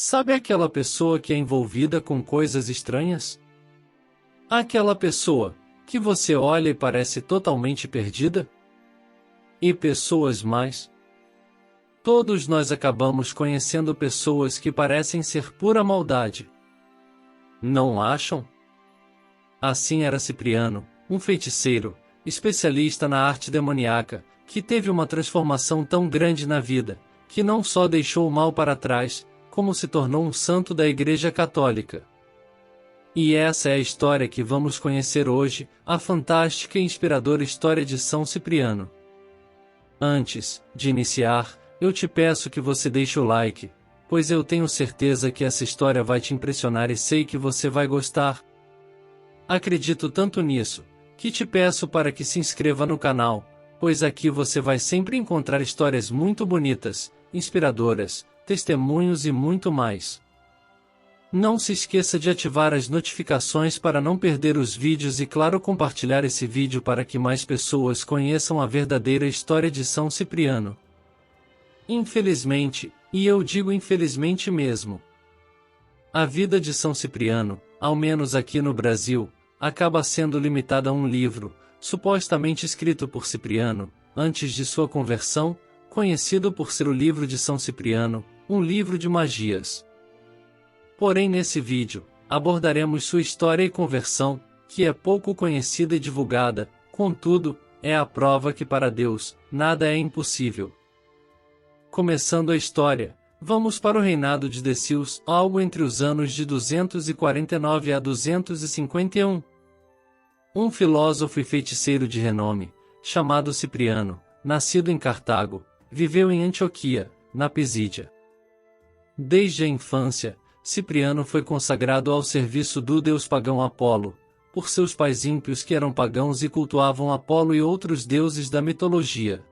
Sabe aquela pessoa que é envolvida com coisas estranhas? Aquela pessoa que você olha e parece totalmente perdida? E pessoas mais? Todos nós acabamos conhecendo pessoas que parecem ser pura maldade. Não acham? Assim era Cipriano, um feiticeiro, especialista na arte demoníaca, que teve uma transformação tão grande na vida, que não só deixou o mal para trás, como se tornou um santo da Igreja Católica. E essa é a história que vamos conhecer hoje, a fantástica e inspiradora história de São Cipriano. Antes de iniciar, eu te peço que você deixe o like, pois eu tenho certeza que essa história vai te impressionar e sei que você vai gostar. Acredito tanto nisso, que te peço para que se inscreva no canal, pois aqui você vai sempre encontrar histórias muito bonitas, inspiradoras, testemunhos e muito mais. Não se esqueça de ativar as notificações para não perder os vídeos e claro compartilhar esse vídeo para que mais pessoas conheçam a verdadeira história de São Cipriano. Infelizmente, e eu digo infelizmente mesmo, a vida de São Cipriano, ao menos aqui no Brasil, acaba sendo limitada a um livro, supostamente escrito por Cipriano, antes de sua conversão, conhecido por ser o Livro de São Cipriano, um livro de magias. Porém nesse vídeo, abordaremos sua história e conversão, que é pouco conhecida e divulgada, contudo, é a prova que para Deus, nada é impossível. Começando a história, vamos para o reinado de Decíus, algo entre os anos de 249 a 251. Um filósofo e feiticeiro de renome, chamado Cipriano, nascido em Cartago, viveu em Antioquia, na Pisídia. Desde a infância, Cipriano foi consagrado ao serviço do deus pagão Apolo, por seus pais ímpios que eram pagãos e cultuavam Apolo e outros deuses da mitologia.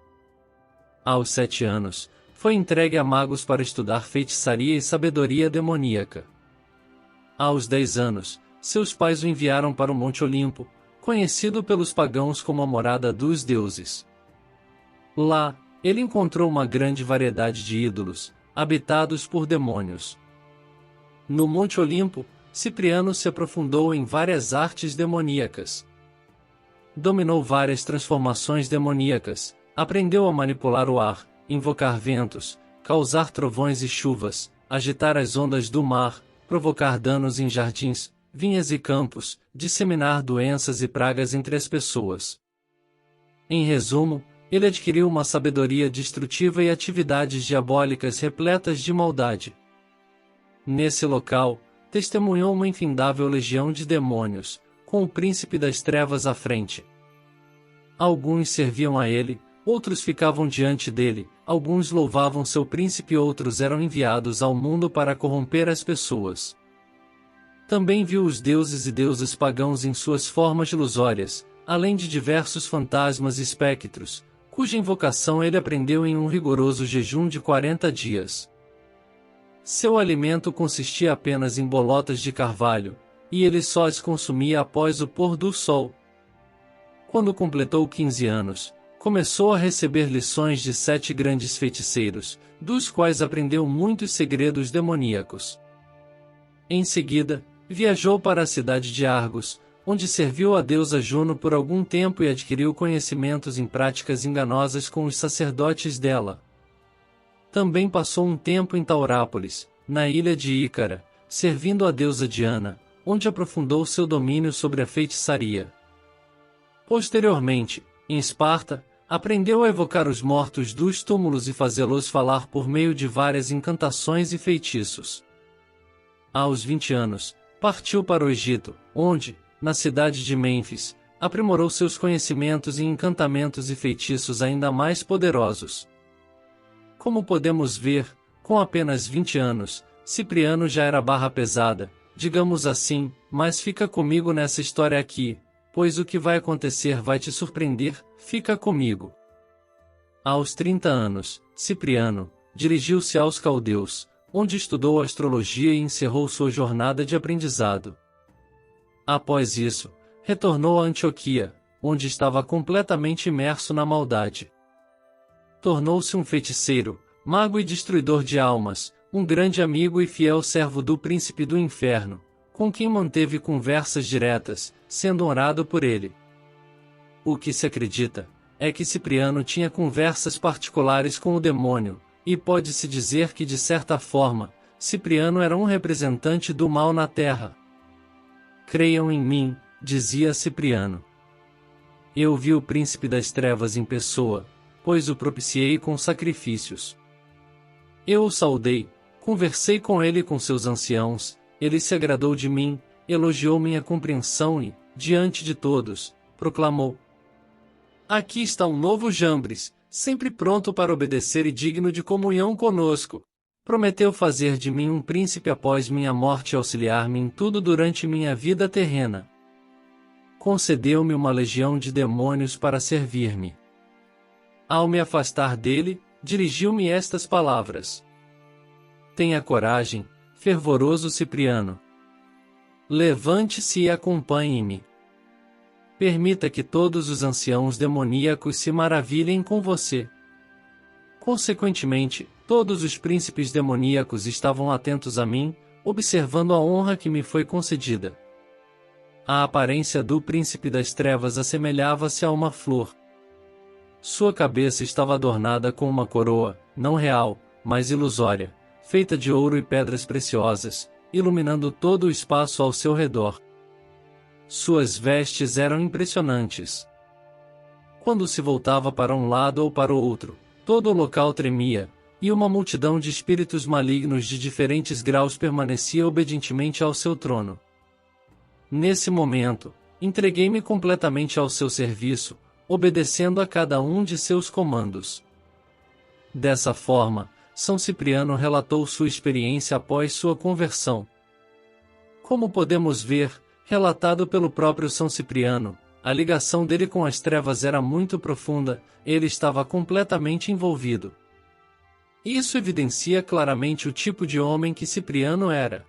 Aos 7 anos, foi entregue a magos para estudar feitiçaria e sabedoria demoníaca. Aos 10 anos, seus pais o enviaram para o Monte Olimpo, conhecido pelos pagãos como a morada dos deuses. Lá, ele encontrou uma grande variedade de ídolos, habitados por demônios. No Monte Olimpo, Cipriano se aprofundou em várias artes demoníacas. Dominou várias transformações demoníacas, aprendeu a manipular o ar, invocar ventos, causar trovões e chuvas, agitar as ondas do mar, provocar danos em jardins, vinhas e campos, disseminar doenças e pragas entre as pessoas. Em resumo, ele adquiriu uma sabedoria destrutiva e atividades diabólicas repletas de maldade. Nesse local, testemunhou uma infindável legião de demônios, com o príncipe das trevas à frente. Alguns serviam a ele, outros ficavam diante dele, alguns louvavam seu príncipe e outros eram enviados ao mundo para corromper as pessoas. Também viu os deuses e deusas pagãos em suas formas ilusórias, além de diversos fantasmas e espectros, cuja invocação ele aprendeu em um rigoroso jejum de 40 dias. Seu alimento consistia apenas em bolotas de carvalho, e ele só as consumia após o pôr do sol. Quando completou 15 anos, começou a receber lições de 7 grandes feiticeiros, dos quais aprendeu muitos segredos demoníacos. Em seguida, viajou para a cidade de Argos, onde serviu a deusa Juno por algum tempo e adquiriu conhecimentos em práticas enganosas com os sacerdotes dela. Também passou um tempo em Taurápolis, na ilha de Ícara, servindo a deusa Diana, onde aprofundou seu domínio sobre a feitiçaria. Posteriormente, em Esparta, aprendeu a evocar os mortos dos túmulos e fazê-los falar por meio de várias encantações e feitiços. Aos 20 anos, partiu para o Egito, onde, na cidade de Mênfis, aprimorou seus conhecimentos em encantamentos e feitiços ainda mais poderosos. Como podemos ver, com apenas 20 anos, Cipriano já era barra pesada, digamos assim, mas fica comigo nessa história aqui, pois o que vai acontecer vai te surpreender, fica comigo. Aos 30 anos, Cipriano dirigiu-se aos caldeus, onde estudou astrologia e encerrou sua jornada de aprendizado. Após isso, retornou a Antioquia, onde estava completamente imerso na maldade. Tornou-se um feiticeiro, mago e destruidor de almas, um grande amigo e fiel servo do príncipe do inferno, com quem manteve conversas diretas, sendo honrado por ele. O que se acredita é que Cipriano tinha conversas particulares com o demônio, e pode-se dizer que, de certa forma, Cipriano era um representante do mal na terra. Creiam em mim, dizia Cipriano. Eu vi o príncipe das trevas em pessoa, pois o propiciei com sacrifícios. Eu o saudei, conversei com ele e com seus anciãos, ele se agradou de mim, elogiou minha compreensão e, diante de todos, proclamou: aqui está um novo Jambres, sempre pronto para obedecer e digno de comunhão conosco. Prometeu fazer de mim um príncipe após minha morte e auxiliar-me em tudo durante minha vida terrena. Concedeu-me uma legião de demônios para servir-me. Ao me afastar dele, dirigiu-me estas palavras: tenha coragem, fervoroso Cipriano. Levante-se e acompanhe-me. Permita que todos os anciãos demoníacos se maravilhem com você. Consequentemente, todos os príncipes demoníacos estavam atentos a mim, observando a honra que me foi concedida. A aparência do príncipe das trevas assemelhava-se a uma flor. Sua cabeça estava adornada com uma coroa, não real, mas ilusória, feita de ouro e pedras preciosas, iluminando todo o espaço ao seu redor. Suas vestes eram impressionantes. Quando se voltava para um lado ou para o outro, todo o local tremia, e uma multidão de espíritos malignos de diferentes graus permanecia obedientemente ao seu trono. Nesse momento, entreguei-me completamente ao seu serviço, obedecendo a cada um de seus comandos. Dessa forma, São Cipriano relatou sua experiência após sua conversão. Como podemos ver, relatado pelo próprio São Cipriano, a ligação dele com as trevas era muito profunda, ele estava completamente envolvido. Isso evidencia claramente o tipo de homem que Cipriano era.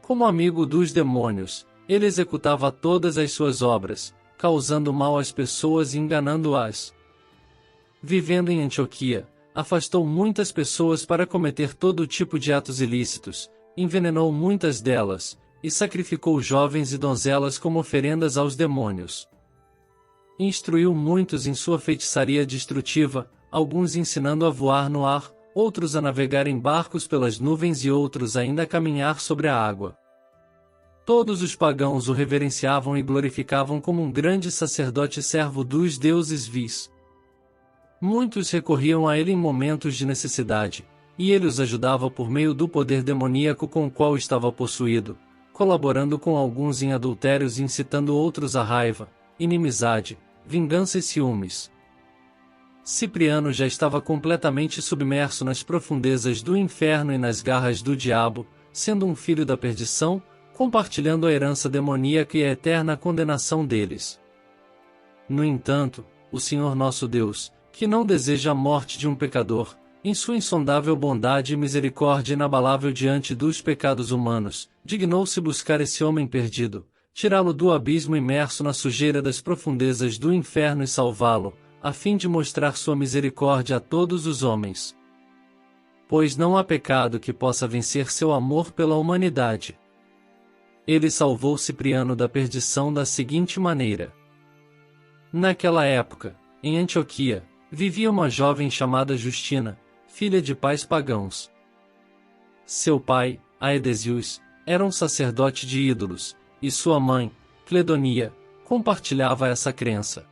Como amigo dos demônios, ele executava todas as suas obras, causando mal às pessoas e enganando-as. Vivendo em Antioquia, afastou muitas pessoas para cometer todo tipo de atos ilícitos, envenenou muitas delas, e sacrificou jovens e donzelas como oferendas aos demônios. Instruiu muitos em sua feitiçaria destrutiva, alguns ensinando a voar no ar, outros a navegar em barcos pelas nuvens e outros ainda a caminhar sobre a água. Todos os pagãos o reverenciavam e glorificavam como um grande sacerdote servo dos deuses vis. Muitos recorriam a ele em momentos de necessidade, e ele os ajudava por meio do poder demoníaco com o qual estava possuído, colaborando com alguns em adultérios e incitando outros à raiva, inimizade, vingança e ciúmes. Cipriano já estava completamente submerso nas profundezas do inferno e nas garras do diabo, sendo um filho da perdição, compartilhando a herança demoníaca e a eterna condenação deles. No entanto, o Senhor nosso Deus, que não deseja a morte de um pecador, em sua insondável bondade e misericórdia inabalável diante dos pecados humanos, dignou-se buscar esse homem perdido, tirá-lo do abismo imerso na sujeira das profundezas do inferno e salvá-lo, a fim de mostrar sua misericórdia a todos os homens. Pois não há pecado que possa vencer seu amor pela humanidade. Ele salvou Cipriano da perdição da seguinte maneira. Naquela época, em Antioquia, vivia uma jovem chamada Justina, filha de pais pagãos. Seu pai, Aedesius, era um sacerdote de ídolos, e sua mãe, Cledonia, compartilhava essa crença.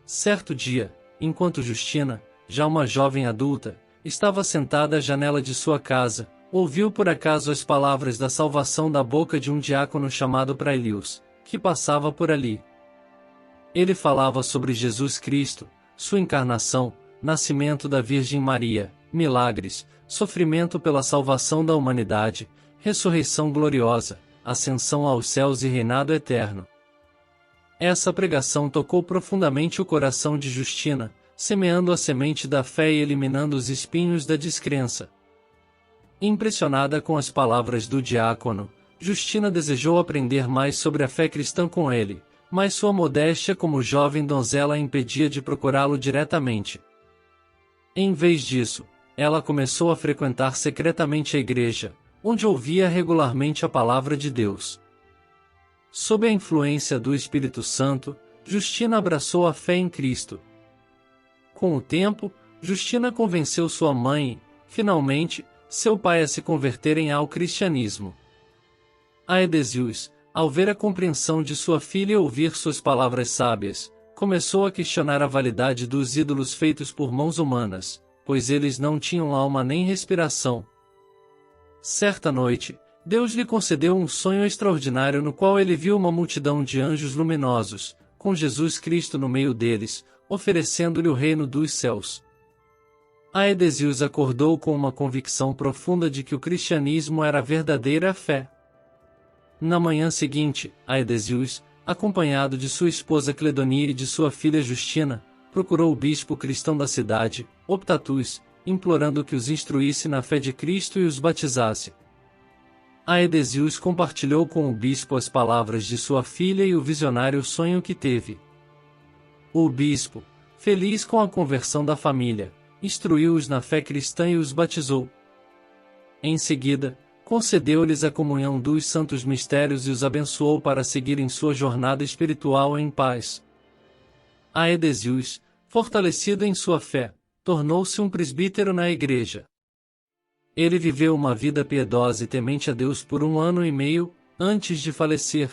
Certo dia, enquanto Justina, já uma jovem adulta, estava sentada à janela de sua casa, ouviu por acaso as palavras da salvação da boca de um diácono chamado Praelius, que passava por ali. Ele falava sobre Jesus Cristo, sua encarnação, nascimento da Virgem Maria, milagres, sofrimento pela salvação da humanidade, ressurreição gloriosa, ascensão aos céus e reinado eterno. Essa pregação tocou profundamente o coração de Justina, semeando a semente da fé e eliminando os espinhos da descrença. Impressionada com as palavras do diácono, Justina desejou aprender mais sobre a fé cristã com ele, mas sua modéstia como jovem donzela a impedia de procurá-lo diretamente. Em vez disso, ela começou a frequentar secretamente a igreja, onde ouvia regularmente a palavra de Deus. Sob a influência do Espírito Santo, Justina abraçou a fé em Cristo. Com o tempo, Justina convenceu sua mãe e, finalmente, seu pai a se converterem ao cristianismo. Aedesius, ao ver a compreensão de sua filha e ouvir suas palavras sábias, começou a questionar a validade dos ídolos feitos por mãos humanas, pois eles não tinham alma nem respiração. Certa noite, Deus lhe concedeu um sonho extraordinário no qual ele viu uma multidão de anjos luminosos, com Jesus Cristo no meio deles, oferecendo-lhe o reino dos céus. Aedesius acordou com uma convicção profunda de que o cristianismo era a verdadeira fé. Na manhã seguinte, Aedesius, acompanhado de sua esposa Cledonia e de sua filha Justina, procurou o bispo cristão da cidade, Optatus, implorando que os instruísse na fé de Cristo e os batizasse. Aedesius compartilhou com o bispo as palavras de sua filha e o visionário sonho que teve. O bispo, feliz com a conversão da família, instruiu-os na fé cristã e os batizou. Em seguida, concedeu-lhes a comunhão dos santos mistérios e os abençoou para seguirem sua jornada espiritual em paz. Aedesius, fortalecido em sua fé, tornou-se um presbítero na igreja. Ele viveu uma vida piedosa e temente a Deus por 1 ano e meio, antes de falecer.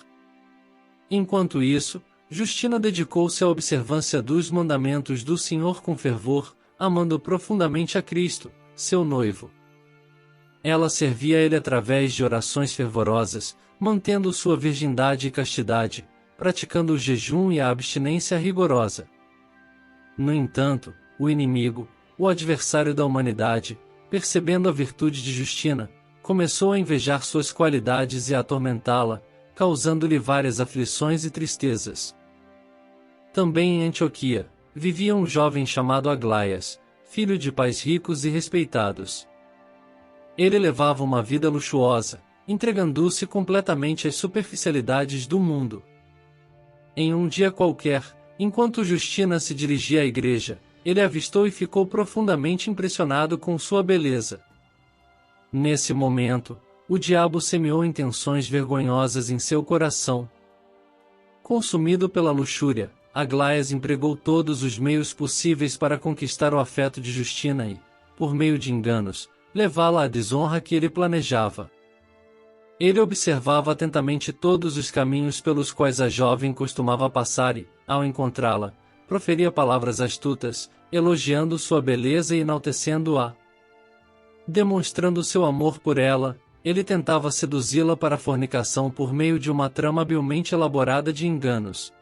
Enquanto isso, Justina dedicou-se à observância dos mandamentos do Senhor com fervor, amando profundamente a Cristo, seu noivo. Ela servia a ele através de orações fervorosas, mantendo sua virgindade e castidade, praticando o jejum e a abstinência rigorosa. No entanto, o inimigo, o adversário da humanidade, percebendo a virtude de Justina, começou a invejar suas qualidades e a atormentá-la, causando-lhe várias aflições e tristezas. Também em Antioquia, vivia um jovem chamado Aglaias, filho de pais ricos e respeitados. Ele levava uma vida luxuosa, entregando-se completamente às superficialidades do mundo. Em um dia qualquer, enquanto Justina se dirigia à igreja, ele a avistou e ficou profundamente impressionado com sua beleza. Nesse momento, o diabo semeou intenções vergonhosas em seu coração. Consumido pela luxúria, Aglaias empregou todos os meios possíveis para conquistar o afeto de Justina e, por meio de enganos, levá-la à desonra que ele planejava. Ele observava atentamente todos os caminhos pelos quais a jovem costumava passar e, ao encontrá-la, proferia palavras astutas, elogiando sua beleza e enaltecendo-a. Demonstrando seu amor por ela, ele tentava seduzi-la para a fornicação por meio de uma trama habilmente elaborada de enganos.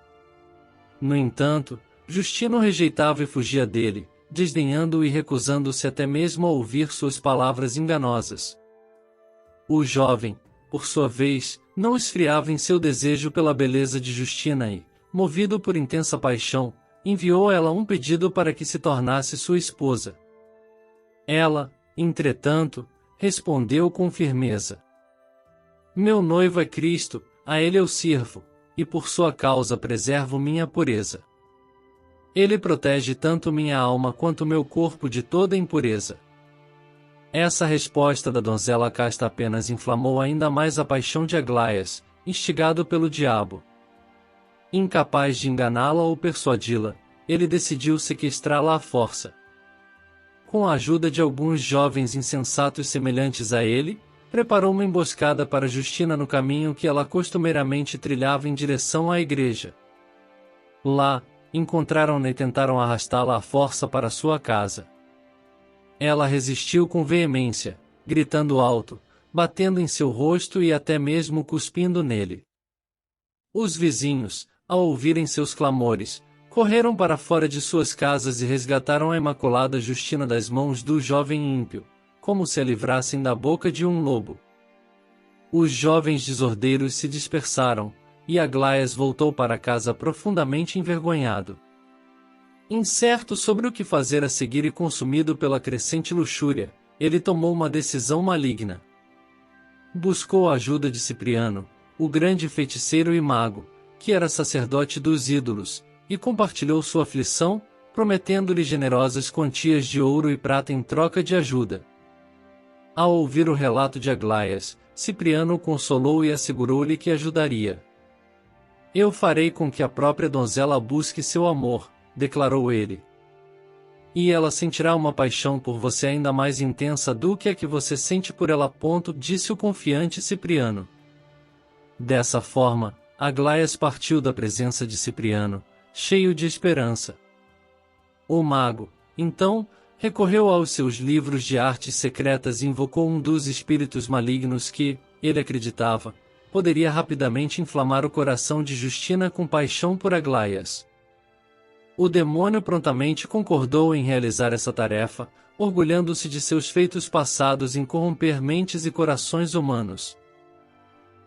No entanto, Justina o rejeitava e fugia dele, desdenhando-o e recusando-se até mesmo a ouvir suas palavras enganosas. O jovem, por sua vez, não esfriava em seu desejo pela beleza de Justina e, movido por intensa paixão, enviou a ela um pedido para que se tornasse sua esposa. Ela, entretanto, respondeu com firmeza: "Meu noivo é Cristo, a ele eu sirvo, e por sua causa preservo minha pureza. Ele protege tanto minha alma quanto meu corpo de toda impureza." Essa resposta da donzela casta apenas inflamou ainda mais a paixão de Aglaias, instigado pelo diabo. Incapaz de enganá-la ou persuadi-la, ele decidiu sequestrá-la à força. Com a ajuda de alguns jovens insensatos semelhantes a ele, preparou uma emboscada para Justina no caminho que ela costumeiramente trilhava em direção à igreja. Lá, encontraram-na e tentaram arrastá-la à força para sua casa. Ela resistiu com veemência, gritando alto, batendo em seu rosto e até mesmo cuspindo nele. Os vizinhos, ao ouvirem seus clamores, correram para fora de suas casas e resgataram a imaculada Justina das mãos do jovem ímpio, como se a livrassem da boca de um lobo. Os jovens desordeiros se dispersaram, e Aglaias voltou para casa profundamente envergonhado. Incerto sobre o que fazer a seguir e consumido pela crescente luxúria, ele tomou uma decisão maligna. Buscou a ajuda de Cipriano, o grande feiticeiro e mago, que era sacerdote dos ídolos, e compartilhou sua aflição, prometendo-lhe generosas quantias de ouro e prata em troca de ajuda. Ao ouvir o relato de Aglaias, Cipriano o consolou e assegurou-lhe que ajudaria. Eu farei com que a própria donzela busque seu amor, declarou ele. E ela sentirá uma paixão por você ainda mais intensa do que a que você sente por ela. Disse o confiante Cipriano. Dessa forma, Aglaias partiu da presença de Cipriano, cheio de esperança. O mago, então, recorreu aos seus livros de artes secretas e invocou um dos espíritos malignos que, ele acreditava, poderia rapidamente inflamar o coração de Justina com paixão por Aglaias. O demônio prontamente concordou em realizar essa tarefa, orgulhando-se de seus feitos passados em corromper mentes e corações humanos.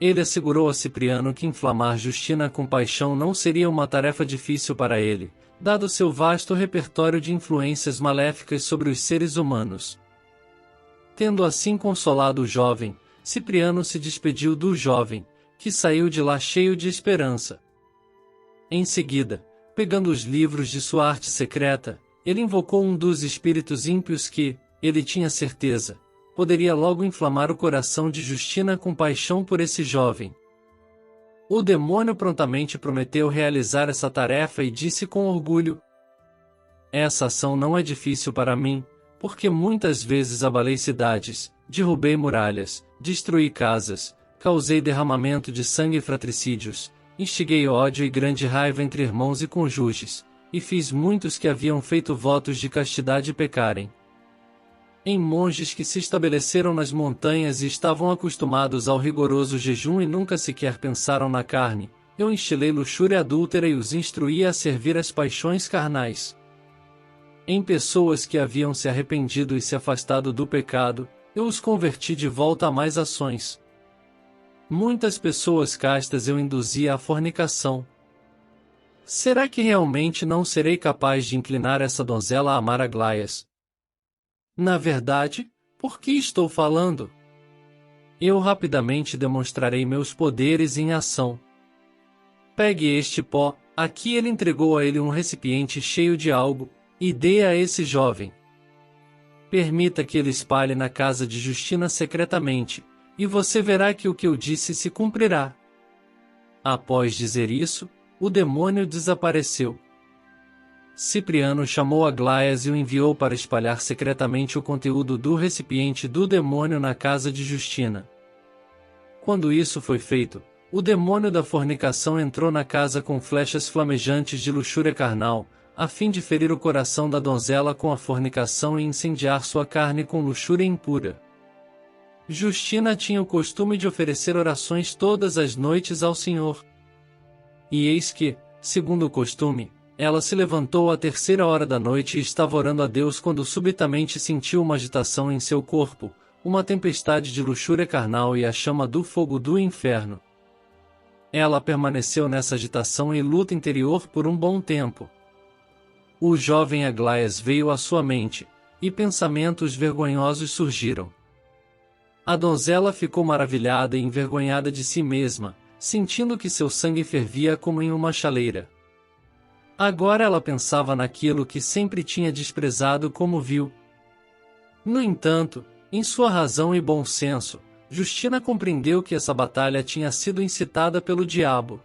Ele assegurou a Cipriano que inflamar Justina com paixão não seria uma tarefa difícil para ele, dado seu vasto repertório de influências maléficas sobre os seres humanos. Tendo assim consolado o jovem, Cipriano se despediu do jovem, que saiu de lá cheio de esperança. Em seguida, pegando os livros de sua arte secreta, ele invocou um dos espíritos ímpios que, ele tinha certeza, poderia logo inflamar o coração de Justina com paixão por esse jovem. O demônio prontamente prometeu realizar essa tarefa e disse com orgulho: essa ação não é difícil para mim, porque muitas vezes abalei cidades, derrubei muralhas, destruí casas, causei derramamento de sangue e fratricídios, instiguei ódio e grande raiva entre irmãos e cônjuges, e fiz muitos que haviam feito votos de castidade pecarem. Em monges que se estabeleceram nas montanhas e estavam acostumados ao rigoroso jejum e nunca sequer pensaram na carne, eu instilei luxúria adúltera e os instruí a servir as paixões carnais. Em pessoas que haviam se arrependido e se afastado do pecado, eu os converti de volta a mais ações. Muitas pessoas castas eu induzi à fornicação. Será que realmente não serei capaz de inclinar essa donzela a amar Aglaias? Na verdade, por que estou falando? Eu rapidamente demonstrarei meus poderes em ação. Pegue este pó, aqui ele entregou a ele um recipiente cheio de algo, e dê a esse jovem. Permita que ele espalhe na casa de Justina secretamente, e você verá que o que eu disse se cumprirá. Após dizer isso, o demônio desapareceu. Cipriano chamou Aglaias e o enviou para espalhar secretamente o conteúdo do recipiente do demônio na casa de Justina. Quando isso foi feito, o demônio da fornicação entrou na casa com flechas flamejantes de luxúria carnal, a fim de ferir o coração da donzela com a fornicação e incendiar sua carne com luxúria impura. Justina tinha o costume de oferecer orações todas as noites ao Senhor. E eis que, segundo o costume, ela se levantou à 3ª hora da noite e estava orando a Deus quando subitamente sentiu uma agitação em seu corpo, uma tempestade de luxúria carnal e a chama do fogo do inferno. Ela permaneceu nessa agitação e luta interior por um bom tempo. O jovem Aglaias veio à sua mente, e pensamentos vergonhosos surgiram. A donzela ficou maravilhada e envergonhada de si mesma, sentindo que seu sangue fervia como em uma chaleira. Agora ela pensava naquilo que sempre tinha desprezado como vil. No entanto, em sua razão e bom senso, Justina compreendeu que essa batalha tinha sido incitada pelo diabo.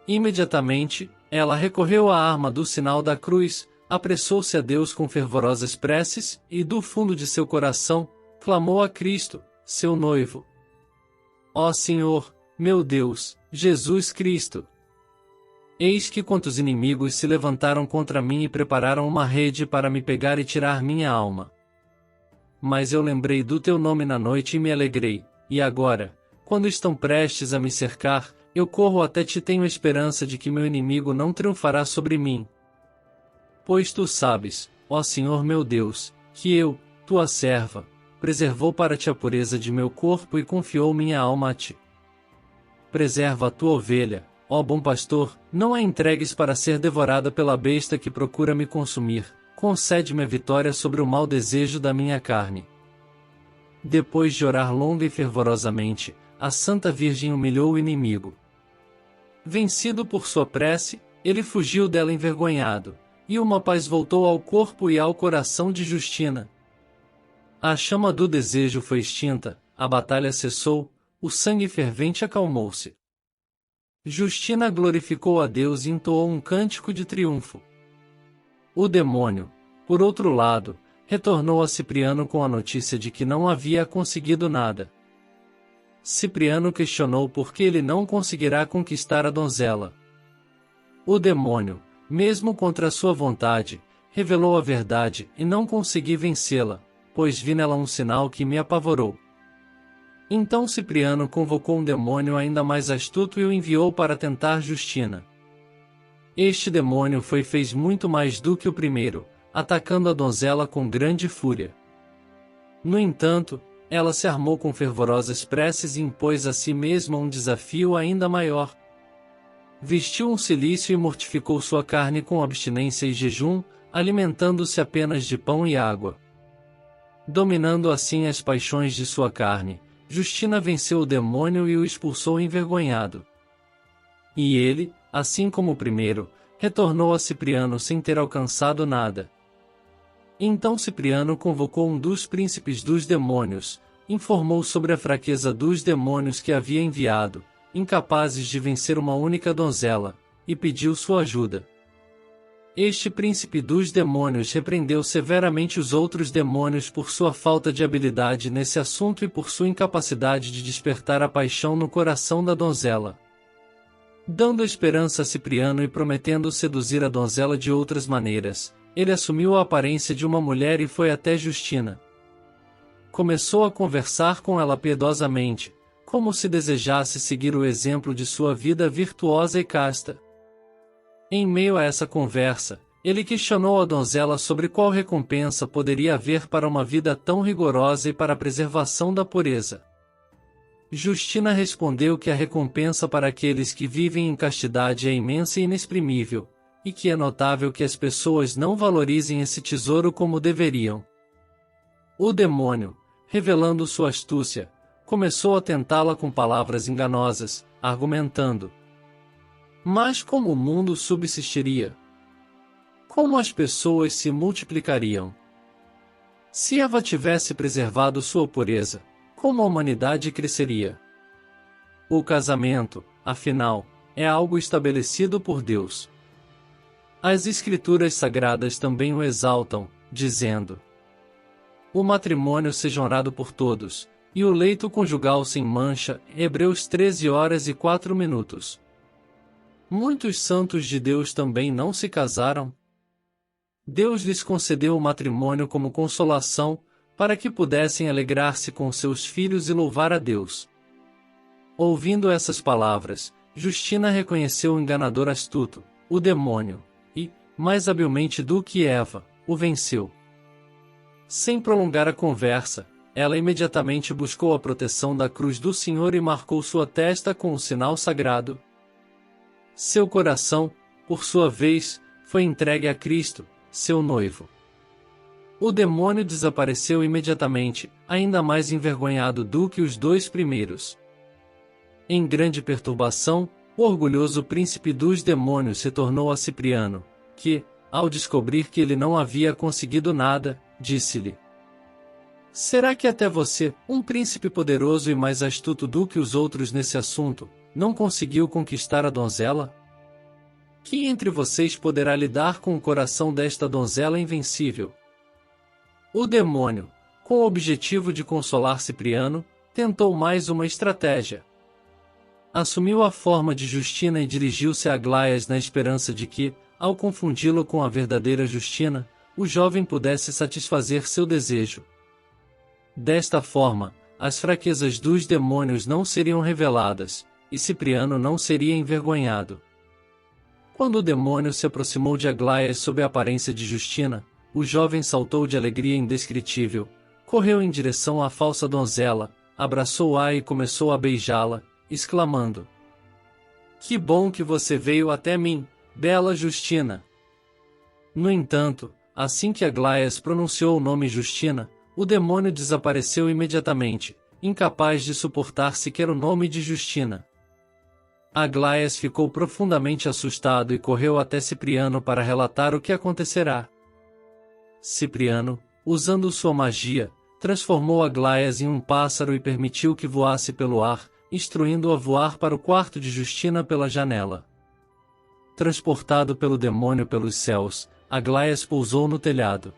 Imediatamente, ela recorreu à arma do sinal da cruz, apressou-se a Deus com fervorosas preces, e do fundo de seu coração, clamou a Cristo, seu noivo. Ó Senhor, meu Deus, Jesus Cristo! Eis que quantos inimigos se levantaram contra mim e prepararam uma rede para me pegar e tirar minha alma. Mas eu lembrei do teu nome na noite e me alegrei, e agora, quando estão prestes a me cercar, eu corro até ti e tenho esperança de que meu inimigo não triunfará sobre mim. Pois tu sabes, ó Senhor meu Deus, que eu, tua serva, preservou para ti a pureza de meu corpo e confiou minha alma a ti. Preserva a tua ovelha, ó bom pastor, não a entregues para ser devorada pela besta que procura me consumir, concede-me a vitória sobre o mau desejo da minha carne. Depois de orar longa e fervorosamente, a Santa Virgem humilhou o inimigo. Vencido por sua prece, ele fugiu dela envergonhado, e uma paz voltou ao corpo e ao coração de Justina. A chama do desejo foi extinta, a batalha cessou, o sangue fervente acalmou-se. Justina glorificou a Deus e entoou um cântico de triunfo. O demônio, por outro lado, retornou a Cipriano com a notícia de que não havia conseguido nada. Cipriano questionou por que ele não conseguirá conquistar a donzela. O demônio, mesmo contra sua vontade, revelou a verdade e não consegui vencê-la, pois vi nela um sinal que me apavorou. Então Cipriano convocou um demônio ainda mais astuto e o enviou para tentar Justina. Este demônio fez muito mais do que o primeiro, atacando a donzela com grande fúria. No entanto, ela se armou com fervorosas preces e impôs a si mesma um desafio ainda maior. Vestiu um cilício e mortificou sua carne com abstinência e jejum, alimentando-se apenas de pão e água. Dominando assim as paixões de sua carne, Justina venceu o demônio e o expulsou envergonhado. E ele, assim como o primeiro, retornou a Cipriano sem ter alcançado nada. Então Cipriano convocou um dos príncipes dos demônios, informou sobre a fraqueza dos demônios que havia enviado, incapazes de vencer uma única donzela, e pediu sua ajuda. Este príncipe dos demônios repreendeu severamente os outros demônios por sua falta de habilidade nesse assunto e por sua incapacidade de despertar a paixão no coração da donzela. Dando esperança a Cipriano e prometendo seduzir a donzela de outras maneiras, ele assumiu a aparência de uma mulher e foi até Justina. Começou a conversar com ela piedosamente, como se desejasse seguir o exemplo de sua vida virtuosa e casta. Em meio a essa conversa, ele questionou a donzela sobre qual recompensa poderia haver para uma vida tão rigorosa e para a preservação da pureza. Justina respondeu que a recompensa para aqueles que vivem em castidade é imensa e inexprimível, e que é notável que as pessoas não valorizem esse tesouro como deveriam. O demônio, revelando sua astúcia, começou a tentá-la com palavras enganosas, argumentando: mas como o mundo subsistiria? Como as pessoas se multiplicariam? Se Eva tivesse preservado sua pureza, como a humanidade cresceria? O casamento, afinal, é algo estabelecido por Deus. As Escrituras Sagradas também o exaltam, dizendo: o matrimônio seja honrado por todos, e o leito conjugal sem mancha. Hebreus 13h04. Muitos santos de Deus também não se casaram. Deus lhes concedeu o matrimônio como consolação, para que pudessem alegrar-se com seus filhos e louvar a Deus. Ouvindo essas palavras, Justina reconheceu o enganador astuto, o demônio, e, mais habilmente do que Eva, o venceu. Sem prolongar a conversa, ela imediatamente buscou a proteção da cruz do Senhor e marcou sua testa com o sinal sagrado. Seu coração, por sua vez, foi entregue a Cristo, seu noivo. O demônio desapareceu imediatamente, ainda mais envergonhado do que os dois primeiros. Em grande perturbação, o orgulhoso príncipe dos demônios se tornou a Cipriano, que, ao descobrir que ele não havia conseguido nada, disse-lhe: será que até você, um príncipe poderoso e mais astuto do que os outros nesse assunto, não conseguiu conquistar a donzela? Quem entre vocês poderá lidar com o coração desta donzela invencível? O demônio, com o objetivo de consolar Cipriano, tentou mais uma estratégia. Assumiu a forma de Justina e dirigiu-se a Aglaias na esperança de que, ao confundi-lo com a verdadeira Justina, o jovem pudesse satisfazer seu desejo. Desta forma, as fraquezas dos demônios não seriam reveladas, e Cipriano não seria envergonhado. Quando o demônio se aproximou de Aglaias sob a aparência de Justina, o jovem saltou de alegria indescritível, correu em direção à falsa donzela, abraçou-a e começou a beijá-la, exclamando: que bom que você veio até mim, bela Justina! No entanto, assim que Aglaias pronunciou o nome Justina, o demônio desapareceu imediatamente, incapaz de suportar sequer o nome de Justina. Aglaías ficou profundamente assustado e correu até Cipriano para relatar o que acontecerá. Cipriano, usando sua magia, transformou Aglaías em um pássaro e permitiu que voasse pelo ar, instruindo-o a voar para o quarto de Justina pela janela. Transportado pelo demônio pelos céus, Aglaías pousou no telhado.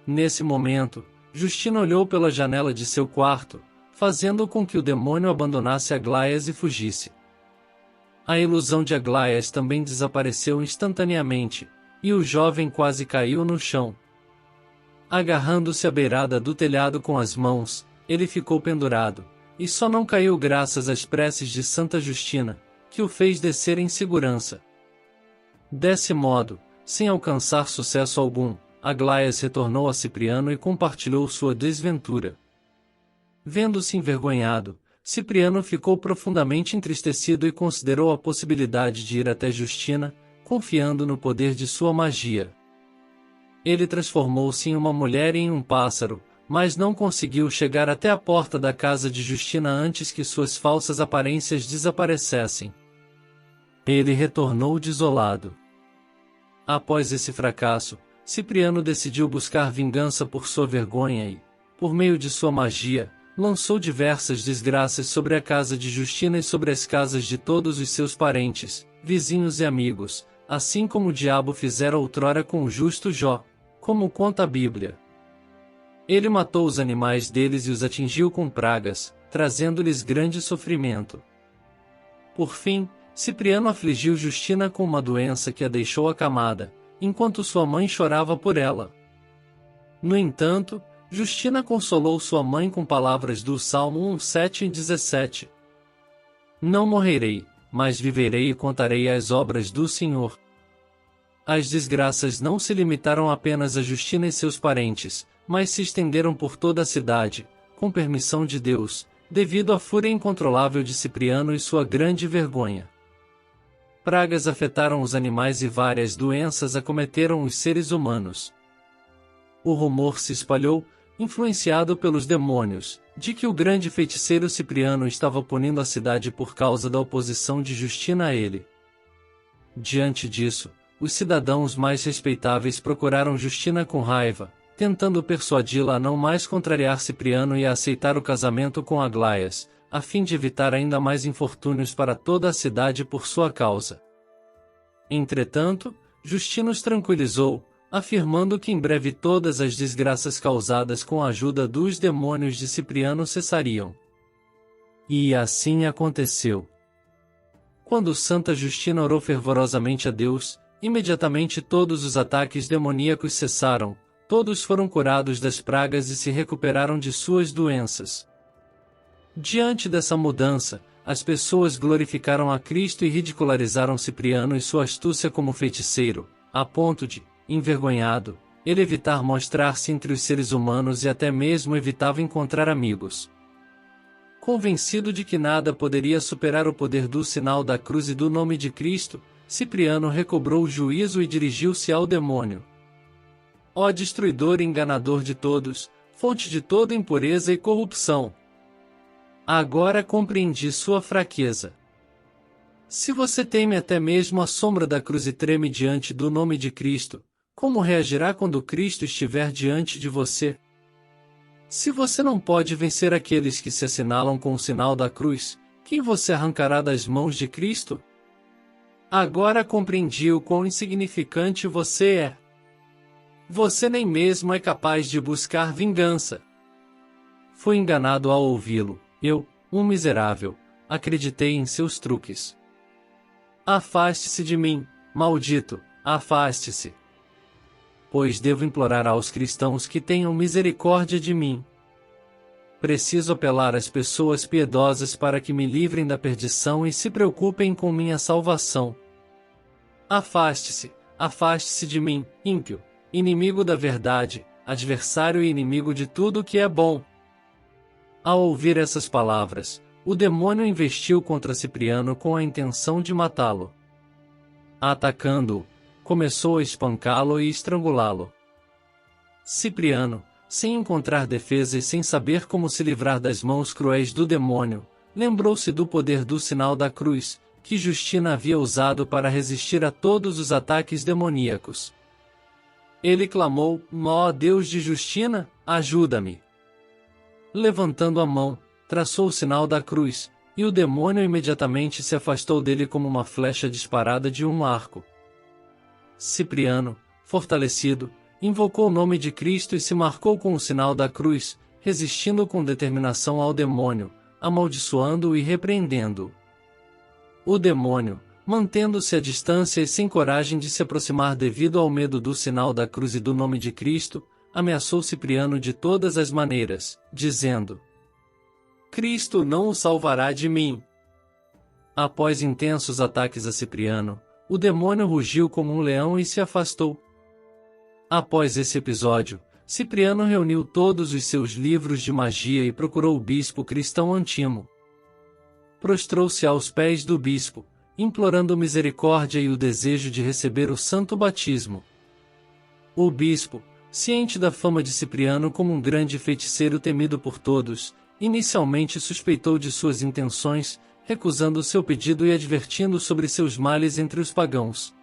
Nesse momento, Justina olhou pela janela de seu quarto, fazendo com que o demônio abandonasse Aglaías e fugisse. A ilusão de Aglaías também desapareceu instantaneamente, e o jovem quase caiu no chão. Agarrando-se à beirada do telhado com as mãos, ele ficou pendurado, e só não caiu graças às preces de Santa Justina, que o fez descer em segurança. Desse modo, sem alcançar sucesso algum, Aglaías retornou a Cipriano e compartilhou sua desventura. Vendo-se envergonhado, Cipriano ficou profundamente entristecido e considerou a possibilidade de ir até Justina, confiando no poder de sua magia. Ele transformou-se em uma mulher e em um pássaro, mas não conseguiu chegar até a porta da casa de Justina antes que suas falsas aparências desaparecessem. Ele retornou desolado. Após esse fracasso, Cipriano decidiu buscar vingança por sua vergonha e, por meio de sua magia, lançou diversas desgraças sobre a casa de Justina e sobre as casas de todos os seus parentes, vizinhos e amigos, assim como o diabo fizera outrora com o justo Jó, como conta a Bíblia. Ele matou os animais deles e os atingiu com pragas, trazendo-lhes grande sofrimento. Por fim, Cipriano afligiu Justina com uma doença que a deixou acamada, enquanto sua mãe chorava por ela. No entanto, Justina consolou sua mãe com palavras do Salmo 1, 7 e 17. Não morrerei, mas viverei e contarei as obras do Senhor. As desgraças não se limitaram apenas a Justina e seus parentes, mas se estenderam por toda a cidade, com permissão de Deus, devido à fúria incontrolável de Cipriano e sua grande vergonha. Pragas afetaram os animais e várias doenças acometeram os seres humanos. O rumor se espalhou, influenciado pelos demônios, de que o grande feiticeiro Cipriano estava punindo a cidade por causa da oposição de Justina a ele. Diante disso, os cidadãos mais respeitáveis procuraram Justina com raiva, tentando persuadi-la a não mais contrariar Cipriano e a aceitar o casamento com Aglaías, a fim de evitar ainda mais infortúnios para toda a cidade por sua causa. Entretanto, Justina os tranquilizou, afirmando que em breve todas as desgraças causadas com a ajuda dos demônios de Cipriano cessariam. E assim aconteceu. Quando Santa Justina orou fervorosamente a Deus, imediatamente todos os ataques demoníacos cessaram, todos foram curados das pragas e se recuperaram de suas doenças. Diante dessa mudança, as pessoas glorificaram a Cristo e ridicularizaram Cipriano e sua astúcia como feiticeiro, a ponto de, envergonhado, ele evitar mostrar-se entre os seres humanos e até mesmo evitava encontrar amigos. Convencido de que nada poderia superar o poder do sinal da cruz e do nome de Cristo, Cipriano recobrou o juízo e dirigiu-se ao demônio. Ó destruidor e enganador de todos, fonte de toda impureza e corrupção! Agora compreendi sua fraqueza. Se você teme até mesmo a sombra da cruz e treme diante do nome de Cristo, como reagirá quando Cristo estiver diante de você? Se você não pode vencer aqueles que se assinalam com o sinal da cruz, quem você arrancará das mãos de Cristo? Agora compreendi o quão insignificante você é. Você nem mesmo é capaz de buscar vingança. Fui enganado ao ouvi-lo. Eu, um miserável, acreditei em seus truques. Afaste-se de mim, maldito, afaste-se. Pois devo implorar aos cristãos que tenham misericórdia de mim. Preciso apelar às pessoas piedosas para que me livrem da perdição e se preocupem com minha salvação. Afaste-se, afaste-se de mim, ímpio, inimigo da verdade, adversário e inimigo de tudo que é bom. Ao ouvir essas palavras, o demônio investiu contra Cipriano com a intenção de matá-lo. Atacando-o, começou a espancá-lo e estrangulá-lo. Cipriano, sem encontrar defesa e sem saber como se livrar das mãos cruéis do demônio, lembrou-se do poder do sinal da cruz, que Justina havia usado para resistir a todos os ataques demoníacos. Ele clamou: ó Deus de Justina, ajuda-me! Levantando a mão, traçou o sinal da cruz, e o demônio imediatamente se afastou dele como uma flecha disparada de um arco. Cipriano, fortalecido, invocou o nome de Cristo e se marcou com o sinal da cruz, resistindo com determinação ao demônio, amaldiçoando-o e repreendendo-o. O demônio, mantendo-se à distância e sem coragem de se aproximar devido ao medo do sinal da cruz e do nome de Cristo, ameaçou Cipriano de todas as maneiras, dizendo: Cristo não o salvará de mim. Após intensos ataques a Cipriano, o demônio rugiu como um leão e se afastou. Após esse episódio, Cipriano reuniu todos os seus livros de magia e procurou o bispo cristão Antimo. Prostrou-se aos pés do bispo, implorando misericórdia e o desejo de receber o santo batismo. O bispo, ciente da fama de Cipriano como um grande feiticeiro temido por todos, inicialmente suspeitou de suas intenções, recusando seu pedido e advertindo sobre seus males entre os pagãos.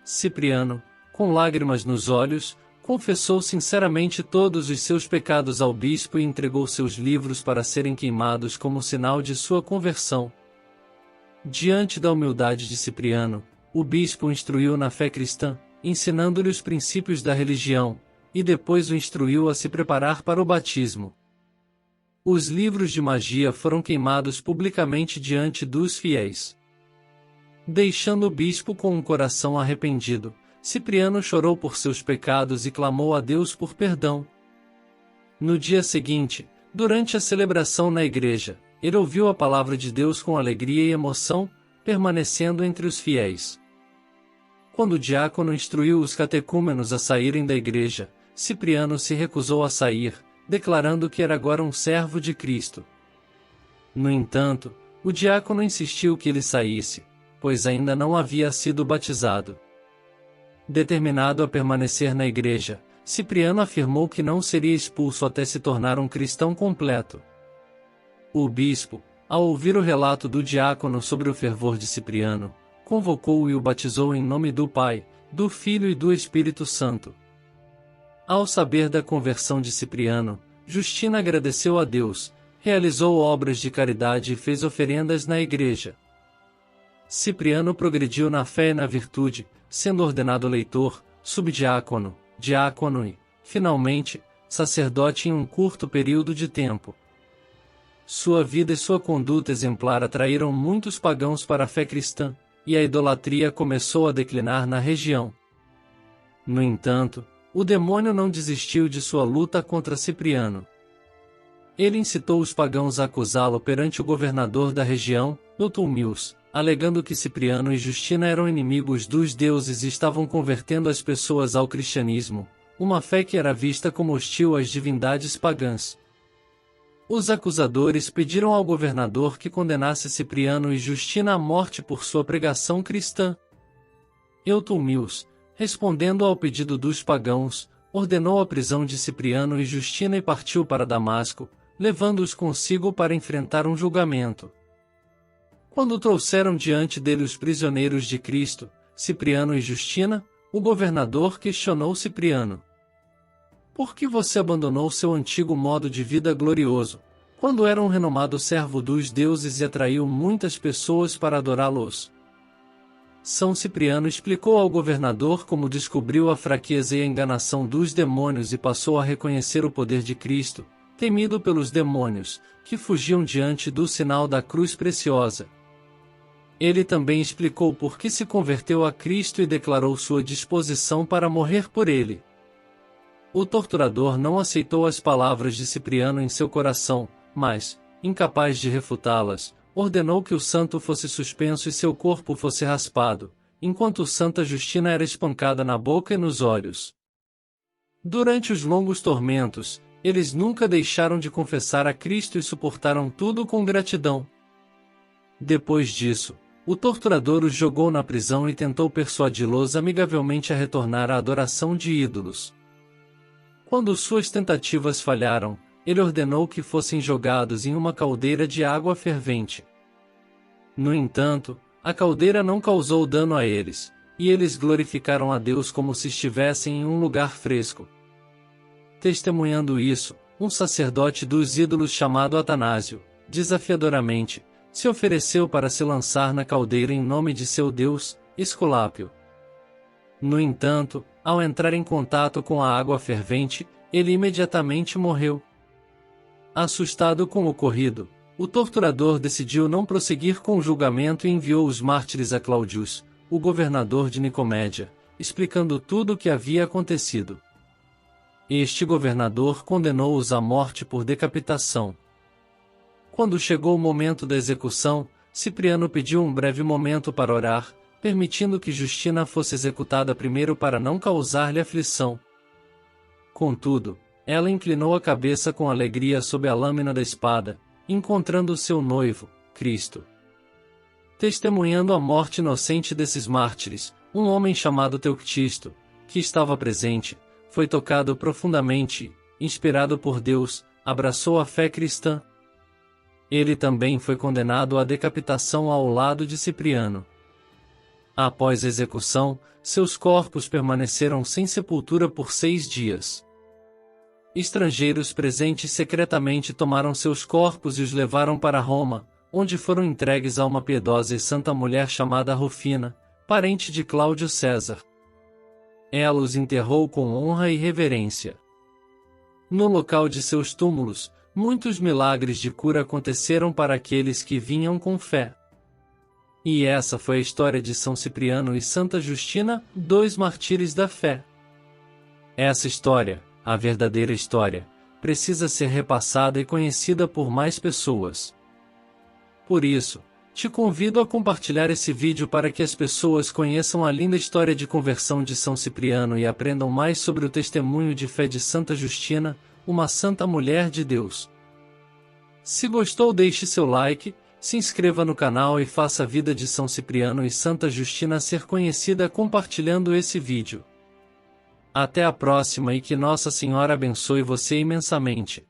Cipriano, com lágrimas nos olhos, confessou sinceramente todos os seus pecados ao bispo e entregou seus livros para serem queimados como sinal de sua conversão. Diante da humildade de Cipriano, o bispo o instruiu na fé cristã, ensinando-lhe os princípios da religião, e depois o instruiu a se preparar para o batismo. Os livros de magia foram queimados publicamente diante dos fiéis. Deixando o bispo com um coração arrependido, Cipriano chorou por seus pecados e clamou a Deus por perdão. No dia seguinte, durante a celebração na igreja, ele ouviu a palavra de Deus com alegria e emoção, permanecendo entre os fiéis. Quando o diácono instruiu os catecúmenos a saírem da igreja, Cipriano se recusou a sair, declarando que era agora um servo de Cristo. No entanto, o diácono insistiu que ele saísse, pois ainda não havia sido batizado. Determinado a permanecer na igreja, Cipriano afirmou que não seria expulso até se tornar um cristão completo. O bispo, ao ouvir o relato do diácono sobre o fervor de Cipriano, convocou-o e o batizou em nome do Pai, do Filho e do Espírito Santo. Ao saber da conversão de Cipriano, Justina agradeceu a Deus, realizou obras de caridade e fez oferendas na igreja. Cipriano progrediu na fé e na virtude, sendo ordenado leitor, subdiácono, diácono e, finalmente, sacerdote em um curto período de tempo. Sua vida e sua conduta exemplar atraíram muitos pagãos para a fé cristã, e a idolatria começou a declinar na região. No entanto, o demônio não desistiu de sua luta contra Cipriano. Ele incitou os pagãos a acusá-lo perante o governador da região, Eutulmius, alegando que Cipriano e Justina eram inimigos dos deuses e estavam convertendo as pessoas ao cristianismo, uma fé que era vista como hostil às divindades pagãs. Os acusadores pediram ao governador que condenasse Cipriano e Justina à morte por sua pregação cristã. Eutulmius, respondendo ao pedido dos pagãos, ordenou a prisão de Cipriano e Justina e partiu para Damasco, levando-os consigo para enfrentar um julgamento. Quando trouxeram diante dele os prisioneiros de Cristo, Cipriano e Justina, o governador questionou Cipriano: por que você abandonou seu antigo modo de vida glorioso, quando era um renomado servo dos deuses e atraiu muitas pessoas para adorá-los? São Cipriano explicou ao governador como descobriu a fraqueza e a enganação dos demônios e passou a reconhecer o poder de Cristo, temido pelos demônios, que fugiam diante do sinal da cruz preciosa. Ele também explicou por que se converteu a Cristo e declarou sua disposição para morrer por ele. O torturador não aceitou as palavras de Cipriano em seu coração, mas, incapaz de refutá-las, ordenou que o santo fosse suspenso e seu corpo fosse raspado, enquanto Santa Justina era espancada na boca e nos olhos. Durante os longos tormentos, eles nunca deixaram de confessar a Cristo e suportaram tudo com gratidão. Depois disso, o torturador os jogou na prisão e tentou persuadi-los amigavelmente a retornar à adoração de ídolos. Quando suas tentativas falharam, ele ordenou que fossem jogados em uma caldeira de água fervente. No entanto, a caldeira não causou dano a eles, e eles glorificaram a Deus como se estivessem em um lugar fresco. Testemunhando isso, um sacerdote dos ídolos chamado Atanásio, desafiadoramente, se ofereceu para se lançar na caldeira em nome de seu deus, Esculápio. No entanto, ao entrar em contato com a água fervente, ele imediatamente morreu. Assustado com o ocorrido, o torturador decidiu não prosseguir com o julgamento e enviou os mártires a Claudius, o governador de Nicomédia, explicando tudo o que havia acontecido. Este governador condenou-os à morte por decapitação. Quando chegou o momento da execução, Cipriano pediu um breve momento para orar, permitindo que Justina fosse executada primeiro para não causar-lhe aflição. Contudo, ela inclinou a cabeça com alegria sob a lâmina da espada, encontrando seu noivo, Cristo. Testemunhando a morte inocente desses mártires, um homem chamado Teoctisto, que estava presente, foi tocado profundamente e, inspirado por Deus, abraçou a fé cristã. Ele também foi condenado à decapitação ao lado de Cipriano. Após a execução, seus corpos permaneceram sem sepultura por 6 dias. Estrangeiros presentes secretamente tomaram seus corpos e os levaram para Roma, onde foram entregues a uma piedosa e santa mulher chamada Rufina, parente de Cláudio César. Ela os enterrou com honra e reverência. No local de seus túmulos, muitos milagres de cura aconteceram para aqueles que vinham com fé. E essa foi a história de São Cipriano e Santa Justina, 2 mártires da fé. Essa história, a verdadeira história, precisa ser repassada e conhecida por mais pessoas. Por isso, te convido a compartilhar esse vídeo para que as pessoas conheçam a linda história de conversão de São Cipriano e aprendam mais sobre o testemunho de fé de Santa Justina, uma santa mulher de Deus. Se gostou, deixe seu like, se inscreva no canal e faça a vida de São Cipriano e Santa Justina ser conhecida compartilhando esse vídeo. Até a próxima e que Nossa Senhora abençoe você imensamente.